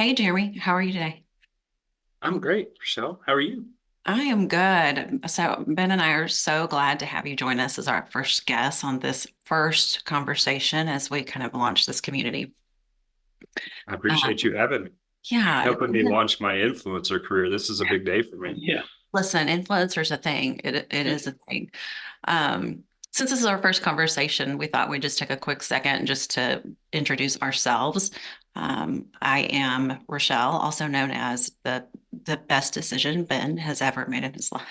Hey, Jeremy, how are you today? I'm great, Rochelle. How are you? I am good. So, Ben and I are so glad to have you join us as our first guest on this first conversation as we kind of launch this community. I Uh, appreciate you having me, yeah, helping me launch my influencer career. This is a big day for me. Yeah. listen, influencer's a thing. It is a thing. Um, since this is our first conversation, we thought we'd just take a quick second just to introduce ourselves. I am Rochelle, also known as the best decision Ben has ever made in his life.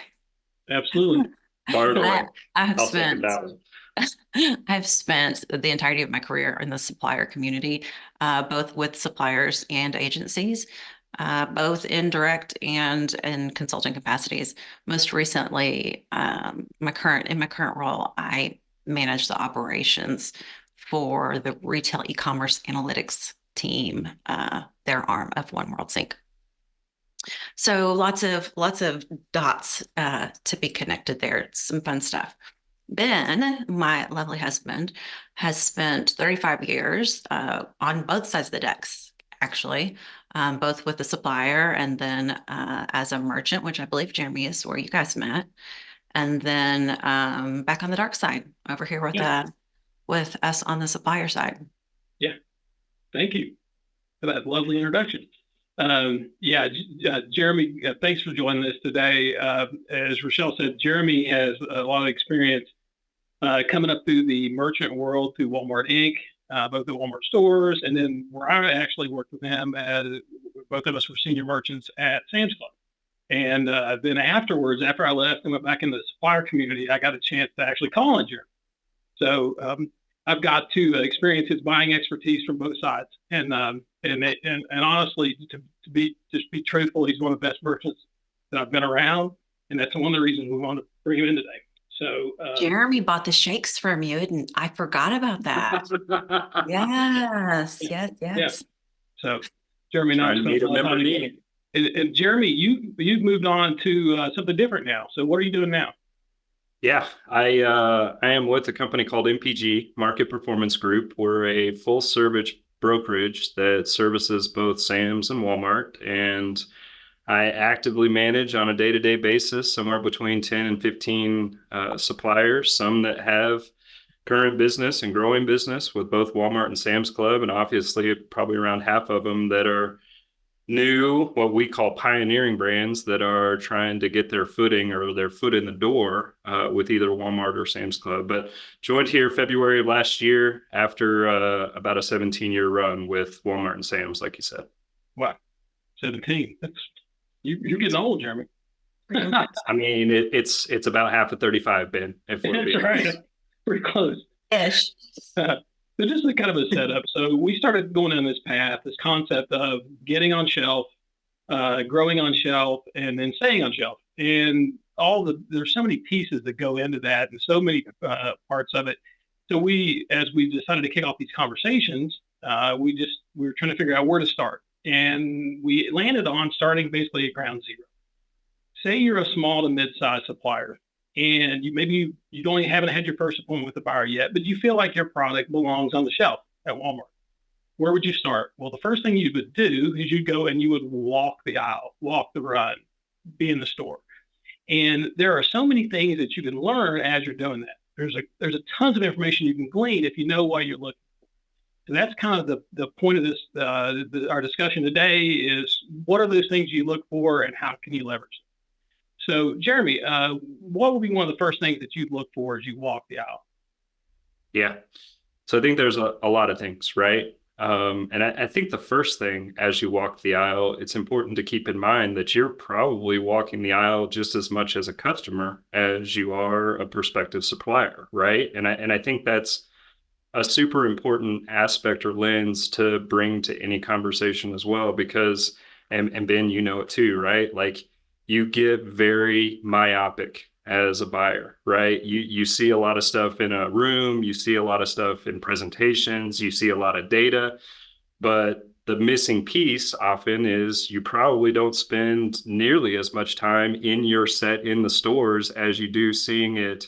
Absolutely. Fire it I, away. I have I'll second spent that one. I've spent the entirety of my career in the supplier community, both with suppliers and agencies, both in direct and in consulting capacities. Most recently, in my current role, I manage the operations for the retail e-commerce analytics team, their arm of One World Sync. So lots of dots to be connected there. It's some fun stuff. Ben, my lovely husband, has spent 35 years on both sides of the decks, actually, both with the supplier and then as a merchant, which I believe Jeremy is where you guys met, and then back on the dark side over here Yeah. with us on the supplier side. Yeah. Thank you for that lovely introduction. Jeremy, thanks for joining us today. As Rochelle said, Jeremy has a lot of experience coming up through the merchant world through Walmart Inc., both the Walmart stores, and then where I actually worked with him as both of us were senior merchants at Sam's Club. And then afterwards, after I left and went back into the supplier community, I got a chance to actually call on Jeremy. So I've got to experience his buying expertise from both sides, and honestly, to be truthful, he's one of the best merchants that I've been around, and that's one of the reasons we want to bring him in today. So Jeremy bought the shakes from you, and I forgot about that. Yes, yes, yeah, yes. so Jeremy and I Trying to spent meet a a lot of member time together. need. And Jeremy, you've moved on to something different now. So what are you doing now? Yeah, I am with a company called MPG, Market Performance Group. We're a full service brokerage that services both Sam's and Walmart, and I actively manage on a day-to-day basis somewhere between 10 and 15 suppliers, some that have current business and growing business with both Walmart and Sam's Club, and obviously probably around half of them that are new, what we call pioneering brands that are trying to get their footing or their foot in the door with either Walmart or Sam's Club. But joined here February of last year after about a 17-year run with Walmart and Sam's, like you said. Wow, 17. You're getting old, Jeremy. I mean, it's about half of 35, Ben, if we're That's being right. honest. Pretty close. Ish. So just a kind of a setup. So we started going down this path, this concept of getting on shelf, growing on shelf, and then staying on shelf. And there's so many pieces that go into that, and so many parts of it. So as we decided to kick off these conversations, we were trying to figure out where to start, and we landed on starting basically at ground zero. Say you're a small to mid-sized supplier, and you don't haven't had your first appointment with the buyer yet, but you feel like your product belongs on the shelf at Walmart. Where would you start? Well, the first thing you would do is you'd go and you would walk the aisle, walk the run, be in the store. And there are so many things that you can learn as you're doing that. There's a tons of information you can glean if you know why you're looking. So that's kind of the point of this our discussion today is what are those things you look for and how can you leverage them? So, Jeremy, what would be one of the first things that you'd look for as you walk the aisle? Yeah. So I think there's a lot of things, right? And I think the first thing as you walk the aisle, it's important to keep in mind that you're probably walking the aisle just as much as a customer as you are a prospective supplier, right? And I think that's a super important aspect or lens to bring to any conversation as well, because, and Ben, you know it too, right? Like you get very myopic as a buyer, right? You see a lot of stuff in a room, you see a lot of stuff in presentations, you see a lot of data, but the missing piece often is you probably don't spend nearly as much time in your set in the stores as you do seeing it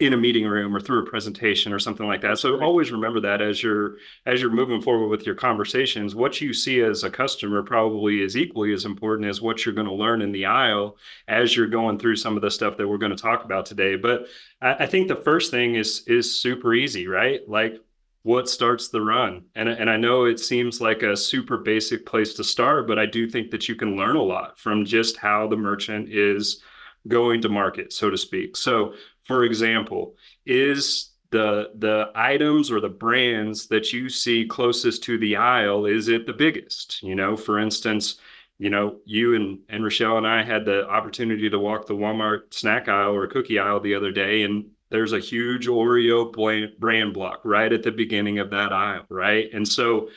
in a meeting room or through a presentation or something like that. So always remember that as you're moving forward with your conversations, what you see as a customer probably is equally as important as what you're going to learn in the aisle as you're going through some of the stuff that we're going to talk about today. But I think the first thing is super easy, right? Like, what starts the run? And I know it seems like a super basic place to start, but I do think that you can learn a lot from just how the merchant is going to market, so to speak. So for example, is the items or the brands that you see closest to the aisle, is it the biggest? You know, for instance, you know, you and Rochelle and I had the opportunity to walk the Walmart snack aisle or cookie aisle the other day, and there's a huge Oreo brand block right at the beginning of that aisle, right? And so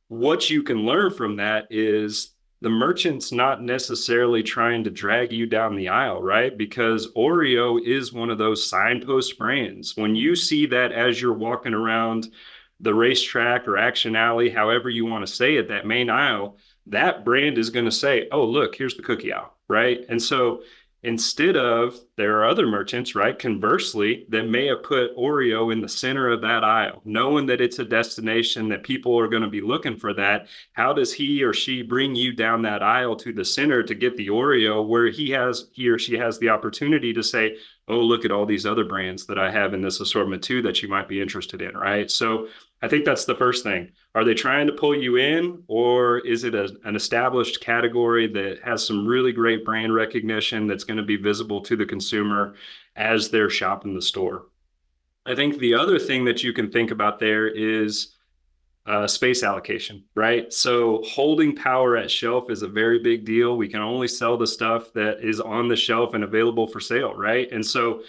what you can learn from that is the merchant's not necessarily trying to drag you down the aisle, right? Because Oreo is one of those signpost brands. When you see that as you're walking around the racetrack or Action Alley, however you want to say it, that main aisle, that brand is going to say, oh, look, here's the cookie aisle, right? And so instead of, there are other merchants, right, conversely, that may have put Oreo in the center of that aisle, knowing that it's a destination that people are going to be looking for that. How does he or she bring you down that aisle to the center to get the Oreo, where he or she has the opportunity to say, oh, look at all these other brands that I have in this assortment too that you might be interested in, right? So I think that's the first thing. Are they trying to pull you in, or is it an established category that has some really great brand recognition that's going to be visible to the consumer as they're shopping the store? I think the other thing that you can think about there is space allocation, right? So holding power at shelf is a very big deal. We can only sell the stuff that is on the shelf and available for sale, right? And so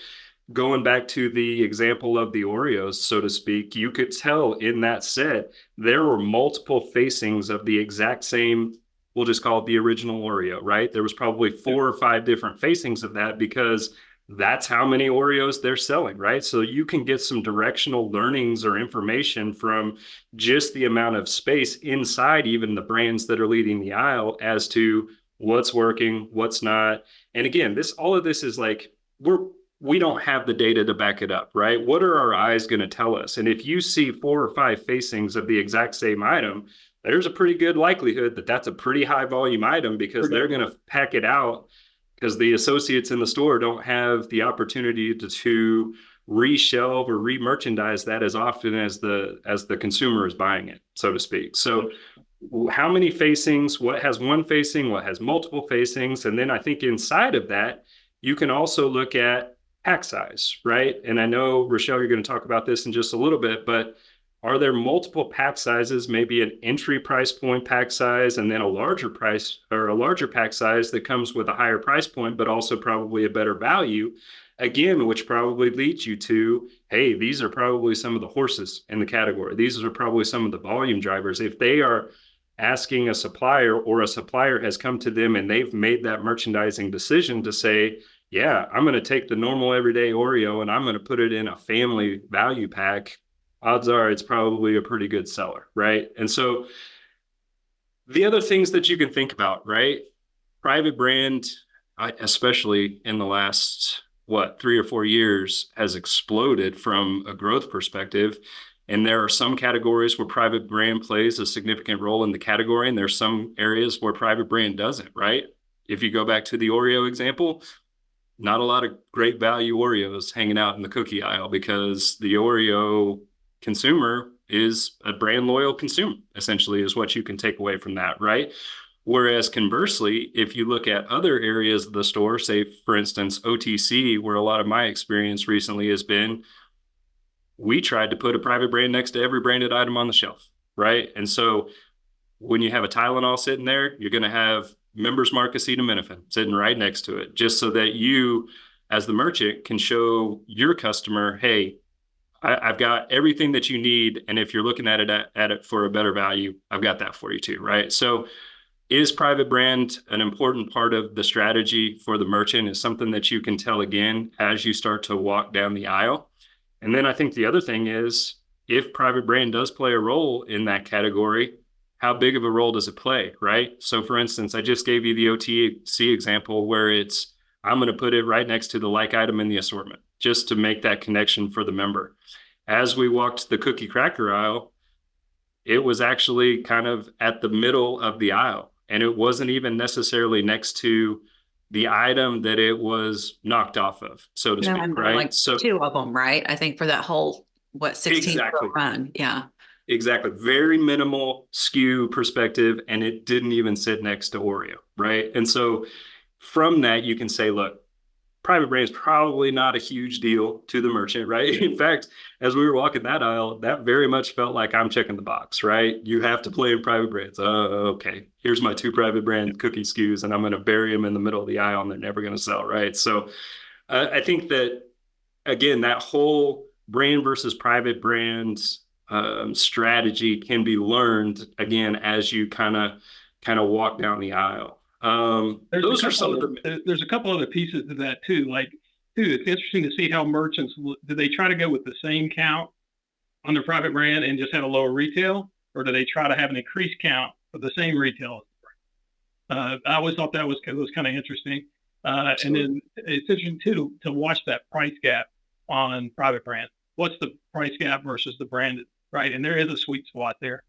going back to the example of the Oreos, so to speak, you could tell in that set, there were multiple facings of the exact same, we'll just call it the original Oreo, right? There was probably 4 or 5 different facings of that because that's how many Oreos they're selling, right? So you can get some directional learnings or information from just the amount of space inside even the brands that are leading the aisle as to what's working, what's not. And again, all of this is like, we don't have the data to back it up, right? What are our eyes going to tell us? And if you see 4 or 5 facings of the exact same item, there's a pretty good likelihood that that's a pretty high volume item, because they're going to pack it out because the associates in the store don't have the opportunity to reshelve or re-merchandise that as often as the consumer is buying it, so to speak. So how many facings, what has one facing, what has multiple facings? And then I think inside of that, you can also look at pack size, right? And I know, Rochelle, you're going to talk about this in just a little bit, but are there multiple pack sizes, maybe an entry price point pack size, and then a larger price or a larger pack size that comes with a higher price point, but also probably a better value? Again, which probably leads you to, hey, these are probably some of the horses in the category. These are probably some of the volume drivers. If they are asking a supplier, or a supplier has come to them and they've made that merchandising decision to say, yeah, I'm going to take the normal everyday Oreo and I'm going to put it in a family value pack, odds are it's probably a pretty good seller, right? And so the other things that you can think about, right? Private brand, especially in the last, 3 or 4 years, has exploded from a growth perspective. And there are some categories where private brand plays a significant role in the category, and there's some areas where private brand doesn't, right? If you go back to the Oreo example, not a lot of great value Oreos hanging out in the cookie aisle, because the Oreo consumer is a brand loyal consumer, essentially, is what you can take away from that, right? Whereas conversely, if you look at other areas of the store, say, for instance, OTC, where a lot of my experience recently has been, we tried to put a private brand next to every branded item on the shelf, right? And so when you have a Tylenol sitting there, you're going to have Members Mark acetaminophen sitting right next to it, just so that you, as the merchant, can show your customer, hey, I've got everything that you need. And if you're looking at it for a better value, I've got that for you too, right? So is private brand an important part of the strategy for the merchant? Is something that you can tell again as you start to walk down the aisle? And then I think the other thing is, if private brand does play a role in that category, how big of a role does it play, right? So for instance, I just gave you the OTC example where I'm going to put it right next to the like item in the assortment, just to make that connection for the member. As we walked the cookie cracker aisle, it was actually kind of at the middle of the aisle, and it wasn't even necessarily next to the item that it was knocked off of, so to speak, And right? like So two of them, right? I think for that whole, what, 16 exactly, run. Yeah. exactly. Very minimal SKU perspective, and it didn't even sit next to Oreo, right? And so from that, you can say, look, private brand is probably not a huge deal to the merchant, right? In fact, as we were walking that aisle, that very much felt like I'm checking the box, right? You have to play in private brands. Okay, here's my 2 private brand cookie SKUs, and I'm going to bury them in the middle of the aisle, and they're never going to sell, right? So I think that, again, that whole brand versus private brand strategy can be learned, again, as you kind of walk down the aisle. Those are some of the. There's a couple other pieces to that too. Like, too, it's interesting to see how merchants do they try to go with the same count on their private brand and just have a lower retail, or do they try to have an increased count for the same retail? I always thought that was kind of interesting. And then it's interesting too to watch that price gap on private brand. What's the price gap versus the branded, right? And there is a sweet spot there.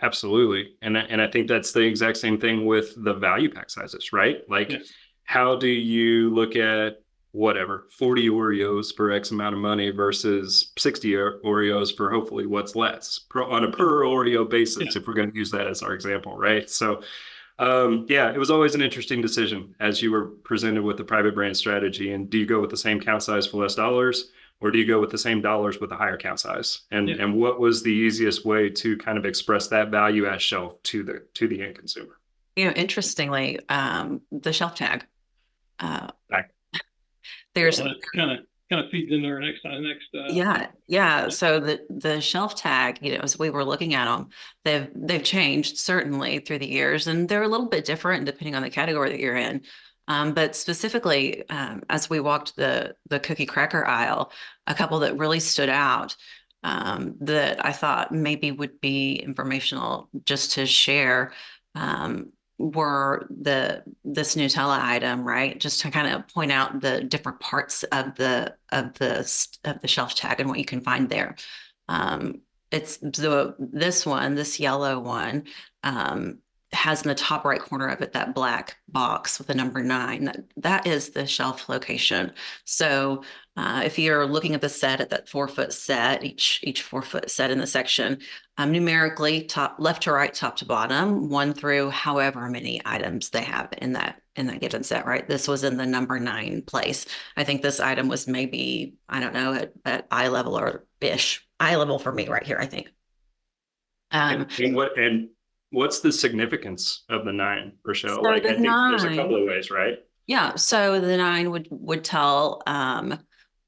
Absolutely. And I think that's the exact same thing with the value pack sizes, right? Like, Yes. How do you look at whatever 40 Oreos for X amount of money versus 60 Oreos for hopefully what's less on a per Oreo basis, if we're going to use that as our example, right? So yeah, it was always an interesting decision as you were presented with the private brand strategy. And do you go with the same count size for less dollars, or do you go with the same dollars with a higher count size? And what was the easiest way to kind of express that value at shelf to the end consumer? Interestingly, the shelf tag. Back. There's Well, kind of feeds into our next. yeah. So the shelf tag, as we were looking at them, they've changed certainly through the years, and they're a little bit different depending on the category that you're in. But specifically, as we walked the cookie cracker aisle, a couple that really stood out that I thought maybe would be informational just to share were this Nutella item, right? Just to kind of point out the different parts of the shelf tag and what you can find there. It's this yellow one has in the top right corner of it that black box with the number 9. That is the shelf location. So if you're looking at the set, at that 4-foot set, each 4-foot set in the section, numerically left to right, top to bottom, 1 through however many items they have in that given set, right? This was in the number 9 place. I think this item was maybe, I don't know, at eye level or ish. Eye level for me right here, I think. What's the significance of the 9 per show? So I think 9, there's a couple of ways, right? Yeah. So the 9 would tell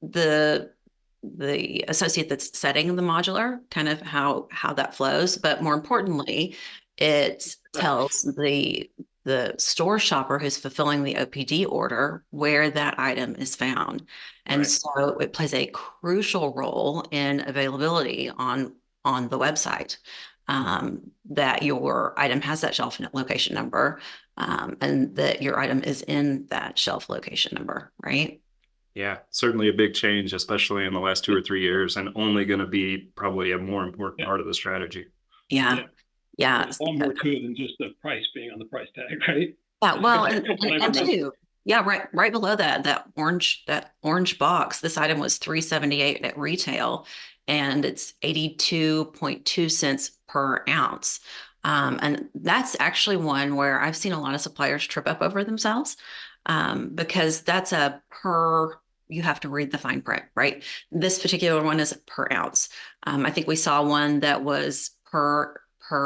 the associate that's setting the modular kind of how that flows, but more importantly, it tells the store shopper who's fulfilling the OPD order where that item is found. And so it plays a crucial role in availability on the website. That your item has that shelf location number, and that your item is in that shelf location number, right? Yeah, certainly a big change, especially in the last 2 or 3 years, and only going to be probably a more important part of the strategy. Yeah. There's a lot more to it than just the price being on the price tag, right? Yeah, well, and too, yeah, right below that orange box, this item was $3.78 at retail, and it's 82.2 cents per ounce. And that's actually one where I've seen a lot of suppliers trip up over themselves, because that's you have to read the fine print, right? This particular one is per ounce. I think we saw one that was per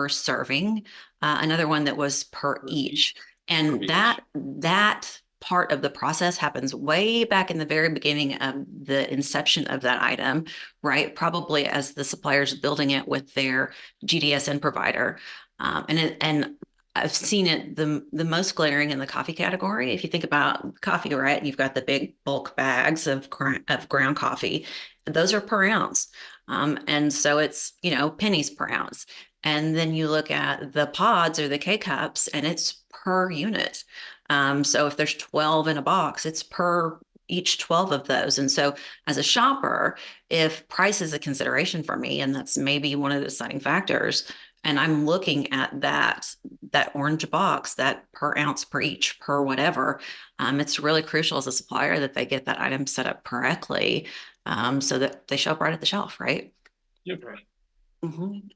serving, another one that was per each. And that part of the process happens way back in the very beginning of the inception of that item, right? Probably as the supplier's building it with their GDSN provider. And I've seen it the most glaring in the coffee category. If you think about coffee, right? You've got the big bulk bags of ground coffee. Those are per ounce. And so it's, pennies per ounce. And then you look at the pods or the K-cups and it's per unit. So if there's 12 in a box, it's per each 12 of those. And so as a shopper, if price is a consideration for me, and that's maybe one of the deciding factors, and I'm looking at that orange box, that per ounce, per each, per whatever, it's really crucial as a supplier that they get that item set up correctly, so that they show up right at the shelf, right? Yep. Right. Mm-hmm.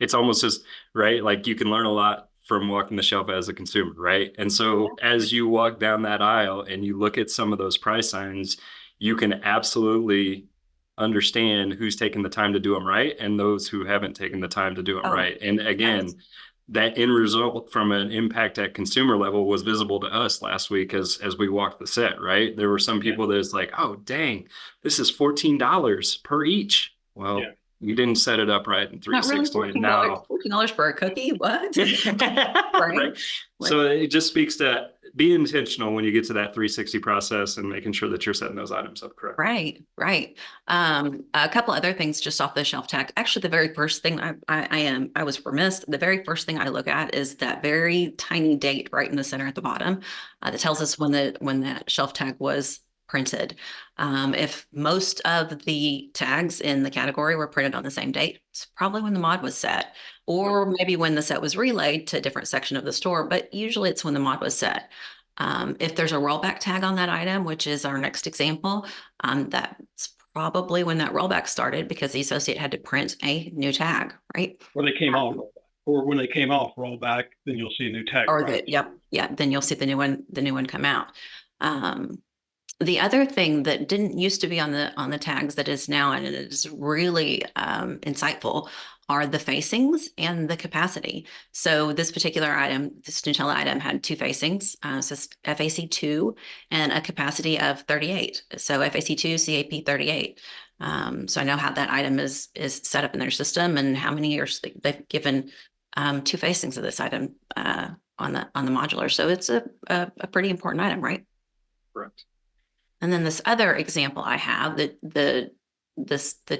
It's almost as right, like you can learn a lot from walking the shelf as a consumer, right? And so as you walk down that aisle and you look at some of those price signs, you can absolutely understand who's taking the time to do them right and those who haven't taken the time to do them right. And again, that end result from an impact at consumer level was visible to us last week as we walked the set, right? There were some people that's like, oh, dang, this is $14 per each. Well, you didn't set it up right in 360. Not really $14 for a cookie. What? Right. So it just speaks to be intentional when you get to that 360 process and making sure that you're setting those items up correct. Right. A couple other things just off the shelf tag. Actually, the very first thing I was remiss. The very first thing I look at is that very tiny date right in the center at the bottom that tells us when that shelf tag was printed. If most of the tags in the category were printed on the same date, it's probably when the mod was set, or maybe when the set was relayed to a different section of the store, but usually it's when the mod was set. If there's a rollback tag on that item, which is our next example, that's probably when that rollback started because the associate had to print a new tag, right? Or they came off rollback. Or when they came off rollback, then you'll see a new tag. Or then you'll see the new one come out. The other thing that didn't used to be on the tags that is now, and it is really insightful, are the facings and the capacity. So this particular item, this Nutella item, had two facings, so it's FAC2 and a capacity of 38. So FAC2, CAP 38. So I know how that item is set up in their system and how many years they've given two facings of this item on the modular. So it's a pretty important item, right? Correct. And then this other example I have, the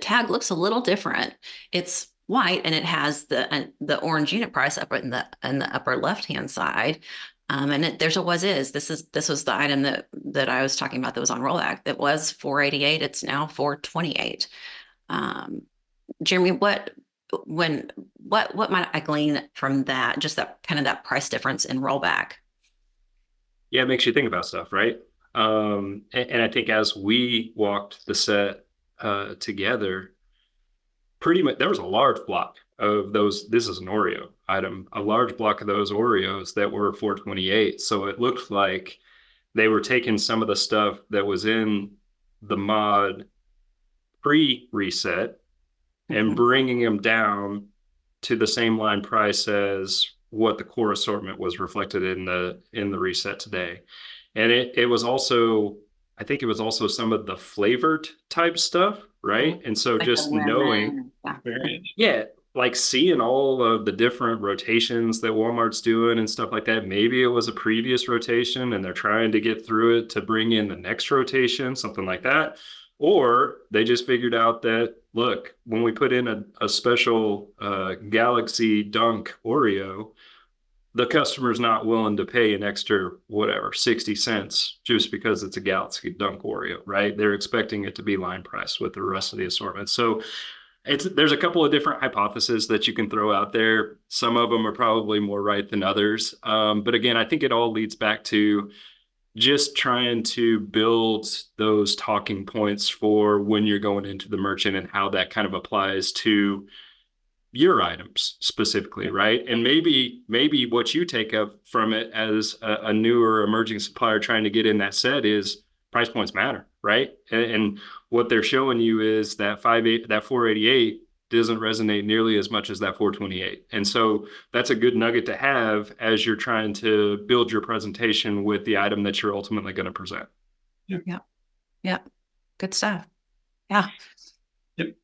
tag looks a little different. It's white and it has the orange unit price up in the upper left hand side. And there's a was is. This was the item that I was talking about that was on rollback. That was $4.88. It's now $4.28. Jeremy, what might I glean from that? Just that kind of that price difference in rollback. Yeah, it makes you think about stuff, right? And I think as we walked the set together, pretty much there was a large block of those. This is an Oreo item, a large block of those Oreos that were $4.28. So it looked like they were taking some of the stuff that was in the mod pre-reset and bringing them down to the same line price as what the core assortment was reflected in the reset today. And it was also, I think it was also some of the flavored type stuff, right? And so like just knowing, like seeing all of the different rotations that Walmart's doing and stuff like that. Maybe it was a previous rotation and they're trying to get through it to bring in the next rotation, something like that. Or they just figured out that, look, when we put in a special Galaxy Dunk Oreo, the customer's not willing to pay an extra, 60 cents just because it's a Galaxy Dunk Oreo, right? They're expecting it to be line price with the rest of the assortment. So there's a couple of different hypotheses that you can throw out there. Some of them are probably more right than others. But again, I think it all leads back to just trying to build those talking points for when you're going into the merchant and how that kind of applies to your items specifically, right? And maybe what you take up from it as a newer emerging supplier trying to get in that set is price points matter, right? And what they're showing you is that $4.88 doesn't resonate nearly as much as that $4.28. And so that's a good nugget to have as you're trying to build your presentation with the item that you're ultimately going to present. Yeah. Good stuff. Yeah. Yep.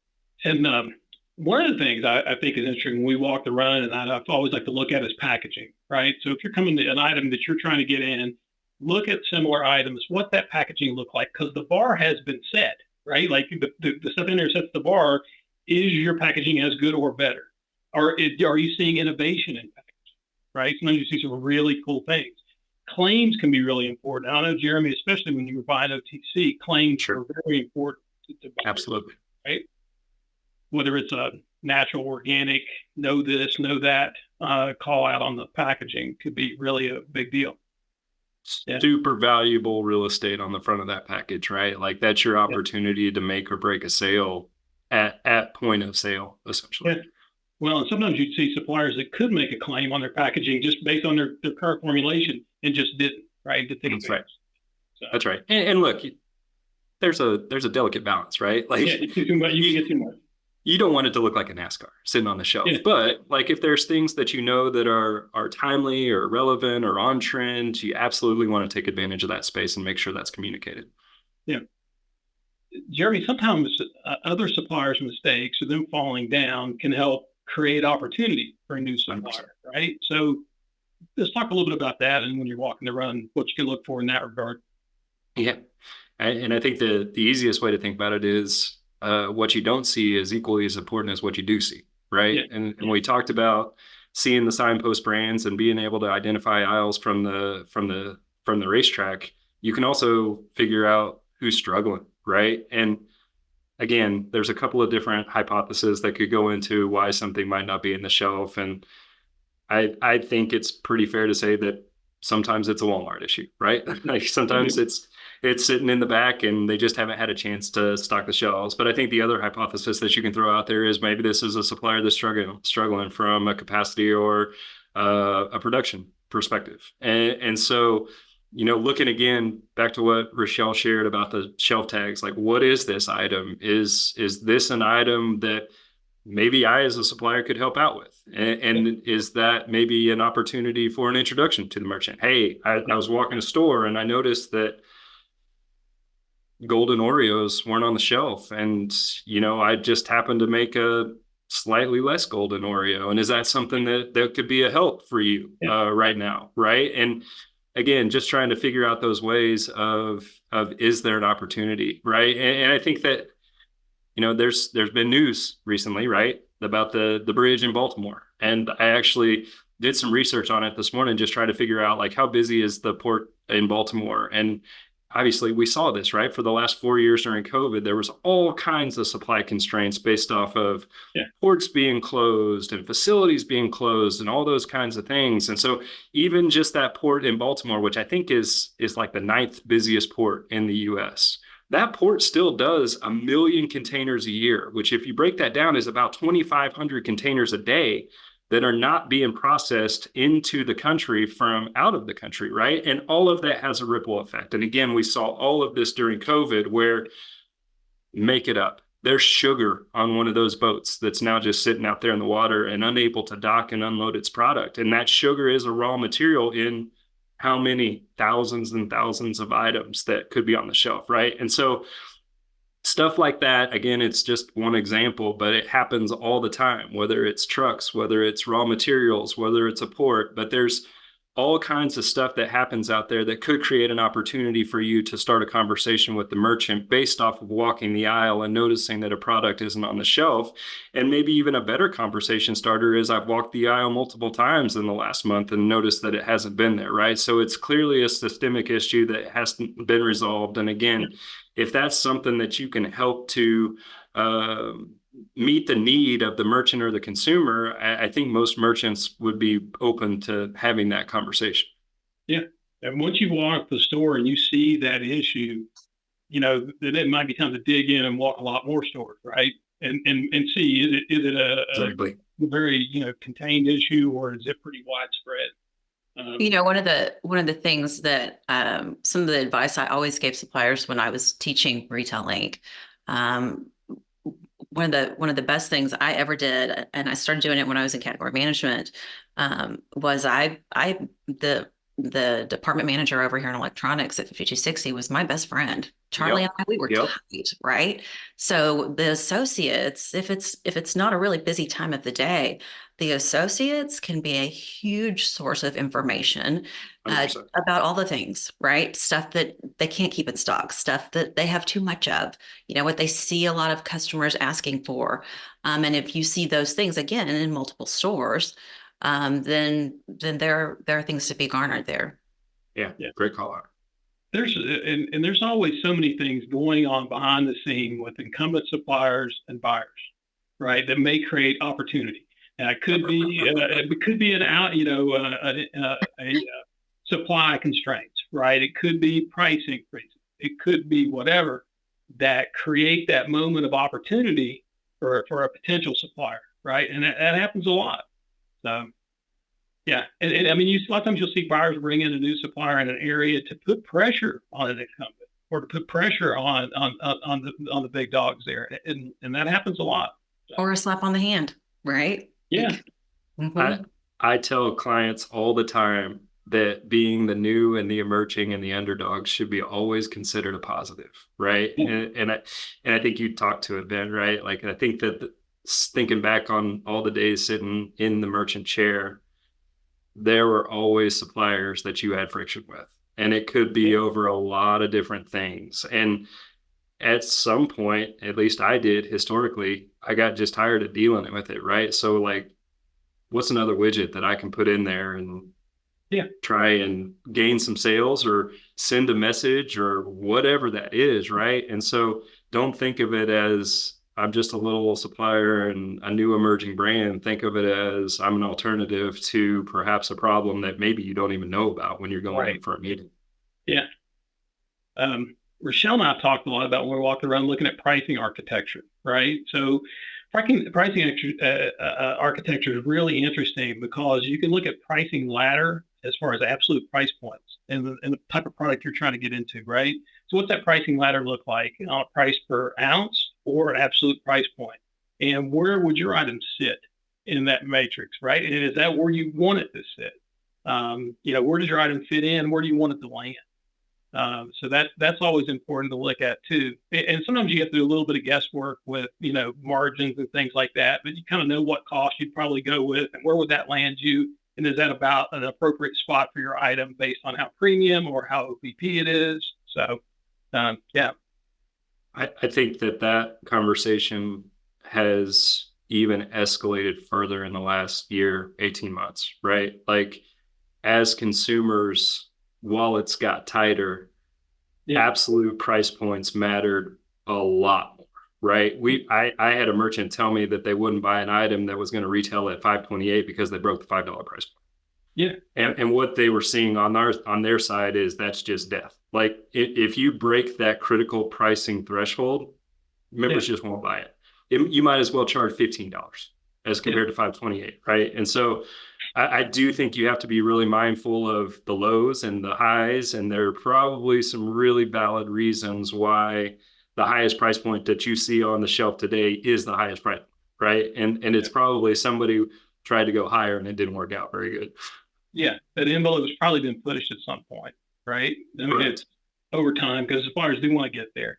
And one of the things I think is interesting when we walk the run, and I've always like to look at is packaging, right? So if you're coming to an item that you're trying to get in, look at similar items, what that packaging look like, because the bar has been set, right? Like the stuff in there sets the bar. Is your packaging as good or better? Or are you seeing innovation in packaging, right? Sometimes you see some really cool things. claims can be really important. I know, Jeremy, especially when you were buying OTC, claims Sure. are very important to buy, Absolutely. right? Whether it's a natural, organic, know this, know that, call out on the packaging could be really a big deal. Yeah. Super valuable real estate on the front of that package, right? Like that's your opportunity to make or break a sale at point of sale, essentially. Yeah. Well, and sometimes you'd see suppliers that could make a claim on their packaging just based on their current formulation and just didn't, right? To take That's right. So, That's right. And look, there's a delicate balance, right? Like yeah, too much, you can get too much. You don't want it to look like a NASCAR sitting on the shelf, Yeah. but like if there's things that you know that are timely or relevant or on trend, you absolutely want to take advantage of that space and make sure that's communicated. Yeah. Jeremy, sometimes other suppliers' mistakes or them falling down can help create opportunity for a new supplier, 100%. Right? So let's talk a little bit about that, and when you're walking the run, what you can look for in that regard. Yeah. And I think the easiest way to think about it is what you don't see is equally as important as what you do see, right? Yeah. And we talked about seeing the signpost brands and being able to identify aisles from the racetrack. You can also figure out who's struggling, right? And again, there's a couple of different hypotheses that could go into why something might not be in the shelf. And I think it's pretty fair to say that sometimes it's a Walmart issue, right? Like sometimes it's sitting in the back and they just haven't had a chance to stock the shelves. But I think the other hypothesis that you can throw out there is maybe this is a supplier that's struggling from a capacity or a production perspective. And so, looking again back to what Rochelle shared about the shelf tags, like what is this item? Is this an item that maybe I as a supplier could help out with? And is that maybe an opportunity for an introduction to the merchant? Hey, I was walking a store and I noticed that golden Oreos weren't on the shelf. And, I just happened to make a slightly less golden Oreo. And is that something that could be a help for you right now? Right. And again, just trying to figure out those ways of is there an opportunity? Right. And I think that, there's been news recently, right, about the bridge in Baltimore. And I actually did some research on it this morning, just trying to figure out like how busy is the port in Baltimore. And obviously we saw this, right? For the last 4 years during COVID, there was all kinds of supply constraints based off of ports being closed and facilities being closed and all those kinds of things. And so even just that port in Baltimore, which I think is like the 9th busiest port in the US, that port still does 1 million containers a year, which if you break that down is about 2,500 containers a day that are not being processed into the country from out of the country, right? And all of that has a ripple effect. And again, we saw all of this during COVID where, make it up, there's sugar on one of those boats that's now just sitting out there in the water and unable to dock and unload its product. And that sugar is a raw material in how many thousands and thousands of items that could be on the shelf, right? And so stuff like that, again, it's just one example, but it happens all the time, whether it's trucks, whether it's raw materials, whether it's a port, but there's all kinds of stuff that happens out there that could create an opportunity for you to start a conversation with the merchant based off of walking the aisle and noticing that a product isn't on the shelf. And maybe even a better conversation starter is I've walked the aisle multiple times in the last month and noticed that it hasn't been there, right? So it's clearly a systemic issue that hasn't been resolved. And again, if that's something that you can help to meet the need of the merchant or the consumer, I think most merchants would be open to having that conversation. Yeah. And once you walk the store and you see that issue, then it might be time to dig in and walk a lot more stores, right? And see, is it a very, contained issue, or is it pretty widespread? One of the things that some of the advice I always gave suppliers when I was teaching Retail Inc., one of the best things I ever did, and I started doing it when I was in category management, was the department manager over here in electronics at 5260 was my best friend. Charlie and I, we were tight, right? So the associates, if it's not a really busy time of the day, the associates can be a huge source of information about all the things, right? Stuff that they can't keep in stock, stuff that they have too much of, what they see a lot of customers asking for. And if you see those things again in multiple stores, then there are things to be garnered there. Yeah, Yeah. great call out. And there's always so many things going on behind the scene with incumbent suppliers and buyers, right? That may create opportunity. And it could be an out, supply constraints, right? It could be price increases. It could be whatever that create that moment of opportunity for a potential supplier, right? And that happens a lot. So yeah, and I mean, a lot of times you'll see buyers bring in a new supplier in an area to put pressure on an incumbent or to put pressure on the big dogs there, and that happens a lot. So, Or a slap on the hand, right? yeah, Mhm. I tell clients all the time that being the new and the emerging and the underdog should be always considered a positive, right? yeah, And I think you talked to it, Ben, right? Like I think that thinking back on all the days sitting in the merchant chair, there were always suppliers that you had friction with, and it could be over a lot of different things. And at some point, at least I did historically, I got just tired of dealing with it, right? So like, what's another widget that I can put in there and yeah, try and gain some sales or send a message or whatever that is, right? And so don't think of it as I'm just a little supplier and a new emerging brand. Think of it as I'm an alternative to perhaps a problem that maybe you don't even know about when you're going in right, for a meeting. yeah. Rochelle and I have talked a lot about when we walked around looking at pricing architecture, right? So pricing architecture is really interesting because you can look at pricing ladder as far as absolute price points and the type of product you're trying to get into, right? So what's that pricing ladder look like on a price per ounce or an absolute price point? And where would your item sit in that matrix, right? And is that where you want it to sit? Where does your item fit in? Where do you want it to land? So that's always important to look at too. And sometimes you have to do a little bit of guesswork with margins and things like that, but you kind of know what cost you'd probably go with and where would that land you, and is that about an appropriate spot for your item based on how premium or how OPP it is. So yeah, I think that conversation has even escalated further in the last year, 18 months, right? Like as consumers, wallets got tighter, yeah, absolute price points mattered a lot more, right? I had a merchant tell me that they wouldn't buy an item that was going to retail at $5.28 because they broke the $5 price point. yeah, And what they were seeing on their side is that's just death. Like if you break that critical pricing threshold, members yeah, just won't buy it. You might as well charge $15 as compared to $5.28, right? And so I do think you have to be really mindful of the lows and the highs, and there are probably some really valid reasons why the highest price point that you see on the shelf today is the highest price, right? And it's probably somebody tried to go higher and it didn't work out very good. yeah. That envelope has probably been pushed at some point, right? I mean, it's over time because suppliers do want to get there.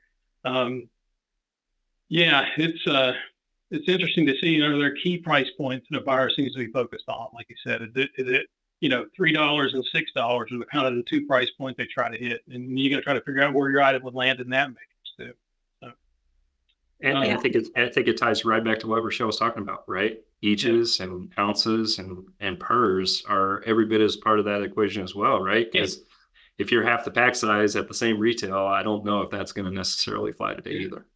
Yeah, it's interesting to see, there are key price points that a buyer seems to be focused on. Like you said, is it $3 and $6 are kind of the two price points they try to hit, and you got to try to figure out where your item would land in that matrix too. So, And I think it ties right back to what Rochelle was talking about, right? Eaches and ounces and pers are every bit as part of that equation as well, right? Because if you're half the pack size at the same retail, I don't know if that's going to necessarily fly today either.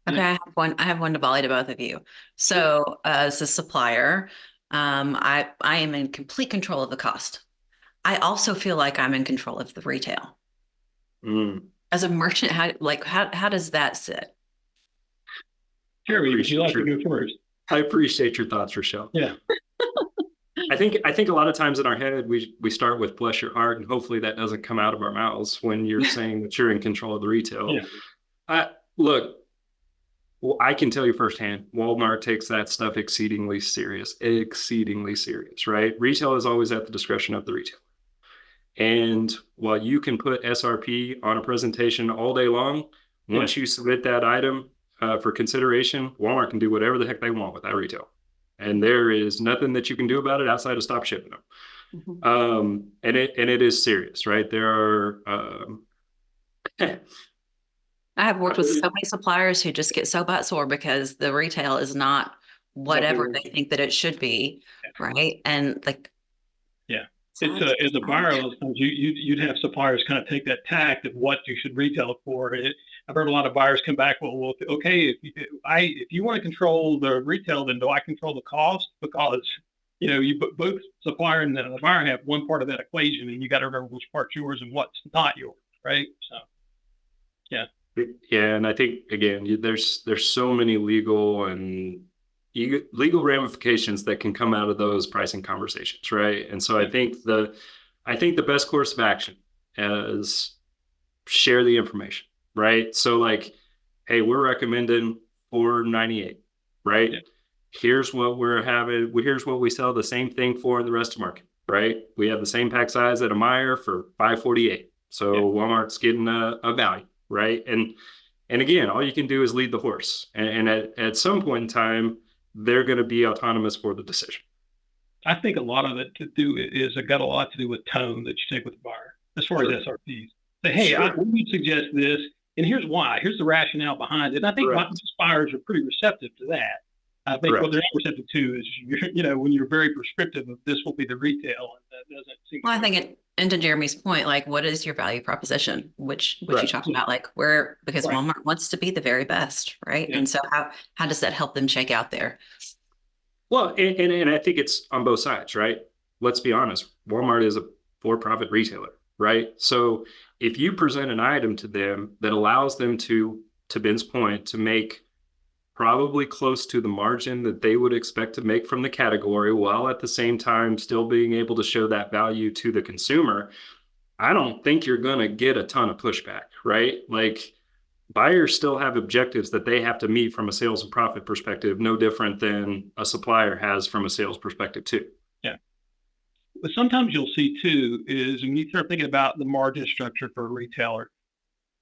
Okay, I have one to volley to both of you. So as a supplier, I am in complete control of the cost. I also feel like I'm in control of the retail. As a merchant, how does that sit? Jeremy, would you like to go first? I appreciate your thoughts, Rochelle. Yeah. I think a lot of times in our head we start with bless your heart, and hopefully that doesn't come out of our mouths when you're saying that you're in control of the retail. Yeah. Look, well, I can tell you firsthand, Walmart takes that stuff exceedingly serious, right? Retail is always at the discretion of the retailer. And while you can put SRP on a presentation all day long, once you submit that item for consideration, Walmart can do whatever the heck they want with that retail. And there is nothing that you can do about it outside of stop shipping them. And it is serious, right? There are I have worked with so many suppliers who just get so butt sore because the retail is not whatever they think that it should be, right? And as a buyer, a lot of times you'd have suppliers kind of take that tact of what you should retail it for. I've heard a lot of buyers come back, well, okay, if you want to control the retail, then do I control the cost? Because both supplier and the buyer have one part of that equation, and you got to remember which part's yours and what's not yours, right? So, yeah. Yeah, and I think again, there's so many legal ramifications that can come out of those pricing conversations, right? And so I think the best course of action is share the information, right? So like, hey, we're recommending $4.98, right? Yeah. Here's what here's what we sell the same thing for in the rest of the market, right? We have the same pack size at a Meijer for $5.48. So yeah. Walmart's getting a value, right? And again, all you can do is lead the horse. And at some point in time, they're going to be autonomous for the decision. I think a lot of it got a lot to do with tone that you take with the buyer as far as SRPs. Say, hey, we would suggest this, and here's why. Here's the rationale behind it. And I think buyers are pretty receptive to that. I think what they're not receptive to is, when you're very prescriptive of this will be the retail, and that doesn't seem. Well, I think and to Jeremy's point, like, what is your value proposition? Which you talked about, like, because Walmart wants to be the very best, right? Yeah. And so how does that help them shake out there? Well, and I think it's on both sides, right? Let's be honest. Walmart is a for-profit retailer, right? So if you present an item to them that allows them to Ben's point, to make probably close to the margin that they would expect to make from the category, while at the same time still being able to show that value to the consumer, I don't think you're going to get a ton of pushback, right? Like, buyers still have objectives that they have to meet from a sales and profit perspective, no different than a supplier has from a sales perspective too. Yeah. But sometimes you'll see too is when you start thinking about the margin structure for a retailer,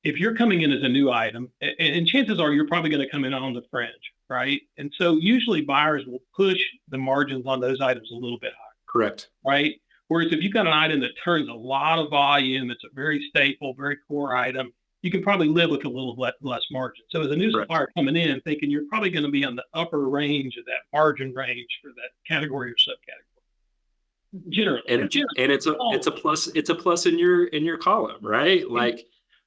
if you're coming in as a new item, and chances are you're probably going to come in on the fringe, right? And so usually buyers will push the margins on those items a little bit higher. Correct. Right? Whereas if you've got an item that turns a lot of volume, it's a very staple, very core item, you can probably live with a little less margin. So as a new supplier coming in, thinking you're probably going to be on the upper range of that margin range for that category or subcategory. Generally. And it's a plus in your column, right? Like,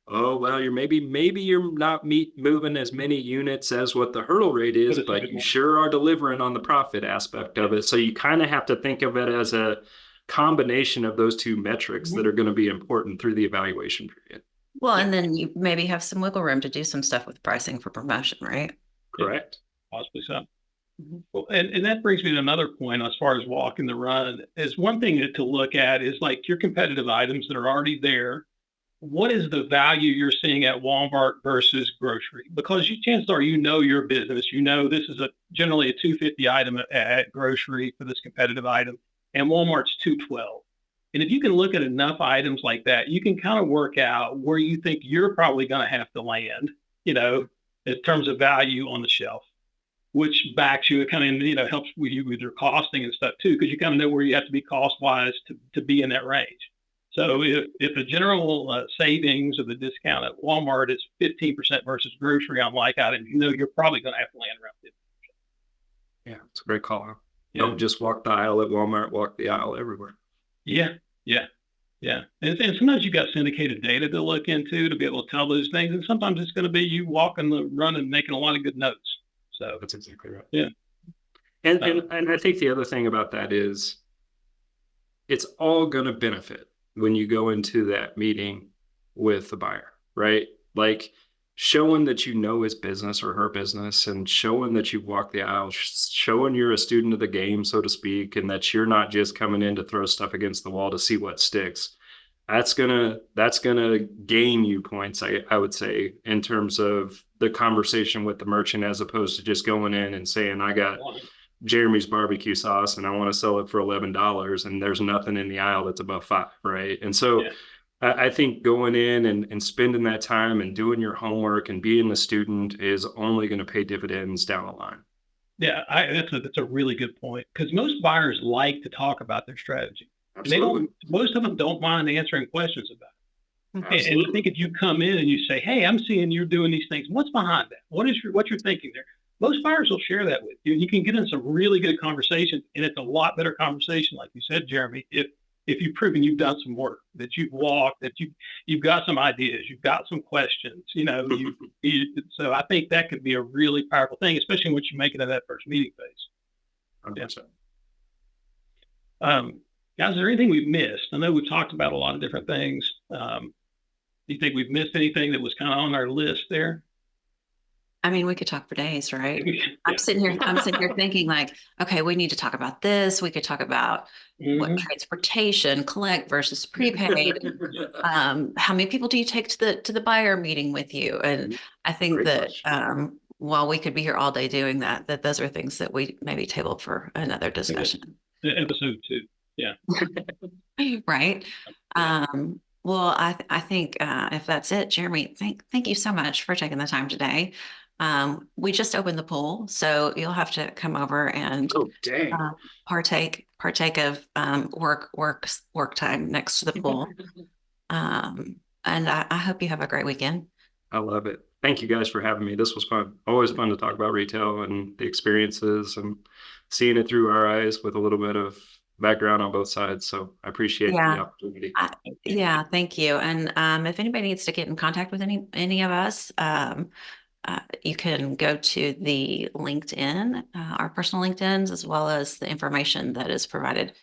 oh, well, maybe you're not moving as many units as what the hurdle rate is, but you sure are delivering on the profit aspect of it. So you kind of have to think of it as a combination of those two metrics that are going to be important through the evaluation period. Well, and then you maybe have some wiggle room to do some stuff with pricing for promotion, right? Correct. Possibly so. Well, and that brings me to another point as far as walking the run. Is one thing to look at is like your competitive items that are already there. What is the value you're seeing at Walmart versus grocery? Because chances are your business. This is generally a $2.50 item at grocery for this competitive item, and Walmart's $2.12. And if you can look at enough items like that, you can kind of work out where you think you're probably going to have to land, in terms of value on the shelf, which backs you. It kind of, helps with your costing and stuff too, because you kind of know where you have to be cost-wise to be in that range. So if the general savings or the discount at Walmart is 15% versus grocery on like items, you're probably going to have to land around 50%. Yeah, it's a great call. Yeah. Don't just walk the aisle at Walmart, walk the aisle everywhere. Yeah. And sometimes you've got syndicated data to look into to be able to tell those things. And sometimes it's going to be you walking the run and making a lot of good notes. So that's exactly right. Yeah. And I think the other thing about that is it's all going to benefit when you go into that meeting with the buyer, right? Like showing that his business or her business, and showing that you've walked the aisle, showing you're a student of the game, so to speak, and that you're not just coming in to throw stuff against the wall to see what sticks. That's gonna gain you points, I would say, in terms of the conversation with the merchant, as opposed to just going in and saying, I got Jeremy's barbecue sauce and I want to sell it for $11, and there's nothing in the aisle that's above $5, right? And so I think going in and spending that time and doing your homework and being the student is only going to pay dividends down the line. Yeah, that's a really good point, because most buyers like to talk about their strategy. Absolutely. Most of them don't mind answering questions about it. And I think if you come in and you say, hey, I'm seeing you're doing these things, what's behind that? What you're thinking there? Most buyers will share that with you. You can get in some really good conversations, and it's a lot better conversation, like you said, Jeremy, if if you've proven you've done some work, that you've walked, that you've got some ideas, you've got some questions, so I think that could be a really powerful thing, especially once you make it in that first meeting phase. 100%. Guys, is there anything we've missed? I know we've talked about a lot of different things. Do you think we've missed anything that was kind of on our list there? I mean, we could talk for days, right? Yeah. I'm sitting here thinking like, okay, we need to talk about this. We could talk about what Mhm. transportation, collect versus prepaid. How many people do you take to the buyer meeting with you? And I think Great that question. while we could be here all day doing that, those are things that we maybe table for another discussion. Episode 2. Yeah. Right. Yeah. Well, I think if that's it, Jeremy, thank you so much for taking the time today. We just opened the pool, so you'll have to come over and Oh, dang. partake of work time next to the pool. And I hope you have a great weekend. I love it. Thank you guys for having me. This was fun. Always fun to talk about retail and the experiences and seeing it through our eyes with a little bit of background on both sides. So I appreciate the Yeah. opportunity. Yeah, thank you. And if anybody needs to get in contact with any of us, you can go to the LinkedIn, our personal LinkedIn's, as well as the information that is provided